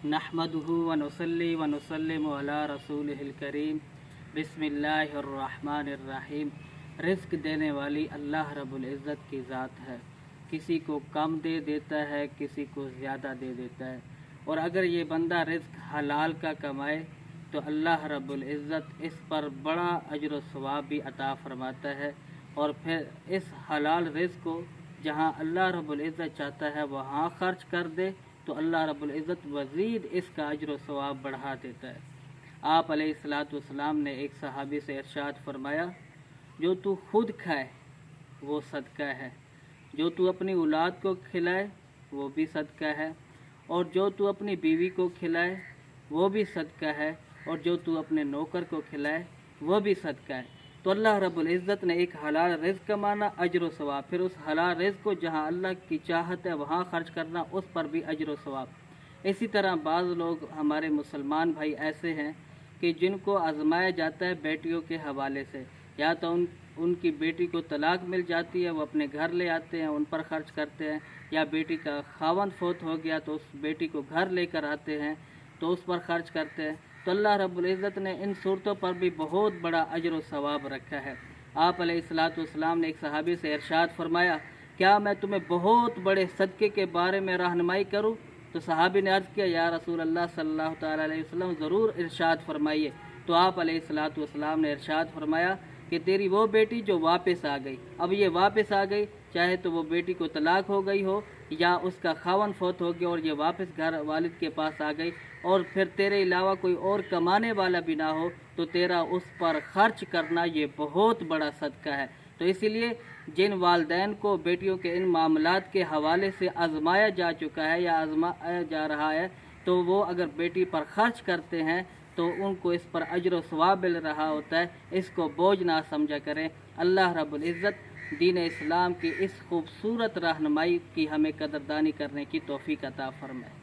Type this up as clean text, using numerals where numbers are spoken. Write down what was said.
नहमदुहु व नुसल्ली व नुसल्लिमु अला रसूलिहिल करीम। बिस्मिल्लाहिर्रहमानिर्रहीम। रिज़्क़ देने वाली अल्लाह रब्बुल इज़्ज़त की ज़ात है। किसी को कम दे देता है, किसी को ज़्यादा दे देता है। और अगर ये बंदा रिज़्क़ हलाल का कमाए तो अल्लाह रब्बुल इज़्ज़त इस पर बड़ा अजर व सवाब भी अता फरमाता है। और फिर इस हलाल रिज़्क़ को जहाँ अल्लाह रब्बुल इज़्ज़त चाहता है वहाँ खर्च कर दे तो अल्लाह रब्बुल इज़्ज़त मज़ीद इसका अजर व सवाब बढ़ा देता है। आप अलैहिस्सलातु वस्सलाम ने एक सहाबी से इरशाद फरमाया, जो तू खुद खाए वो सदका है, जो तू अपनी औलाद को खिलाए वो भी सदका है, और जो तू अपनी बीवी को खिलाए वो भी सदका है, और जो तू अपने नौकर को खिलाए वो भी सदका है। तो अल्लाह रब्बुल इज़्ज़त ने एक हलाल रिज़्क़ कमाना, अजर व सवाब, फिर उस हलाल रिज़्क़ को जहाँ अल्लाह की चाहत है वहाँ खर्च करना, उस पर भी अजर व सवाब। इसी तरह बाज़ लोग हमारे मुसलमान भाई ऐसे हैं कि जिनको आजमाया जाता है बेटियों के हवाले से, या तो उनकी बेटी को तलाक मिल जाती है, वो अपने घर ले आते हैं, उन पर खर्च करते हैं, या बेटी का खावंद फौत हो गया तो उस बेटी को घर लेकर आते हैं तो उस पर खर्च करते हैं। तो अल्लाह रब्बुल इज़्ज़त ने इन सूरतों पर भी बहुत बड़ा अजर व सवाब रखा है। आप अलैहिस्सलातु वस्सलाम ने एक सहाबी से इरशाद फरमाया, क्या मैं तुम्हें बहुत बड़े सदक़े के बारे में रहनुमाई करूं? तो सहाबी ने अर्ज़ किया, या रसूल अल्लाह सल्लल्लाहु तआला अलैहि वसल्लम ज़रूर इरशाद फरमाइए। तो आप अलैहिस्सलातु वस्सलाम ने इरशाद फरमाया कि तेरी वो बेटी जो वापस आ गई, अब ये वापस आ गई, चाहे तो वो बेटी को तलाक हो गई हो या उसका खावन फौत हो गया और ये वापस घर वालिद के पास आ गई, और फिर तेरे अलावा कोई और कमाने वाला भी ना हो, तो तेरा उस पर खर्च करना ये बहुत बड़ा सदका है। तो इसीलिए जिन वालिदैन को बेटियों के इन मामलात के हवाले से आजमाया जा चुका है या आजमाया जा रहा है, तो वो अगर बेटी पर खर्च करते हैं तो उनको इस पर अजर व सवाब मिल रहा होता है। इसको बोझ ना समझा करें। अल्लाह रब्बुल इज़्ज़त दीन इस्लाम की इस खूबसूरत रहनुमाई की हमें कदरदानी करने की तौफीक अता फरमाए।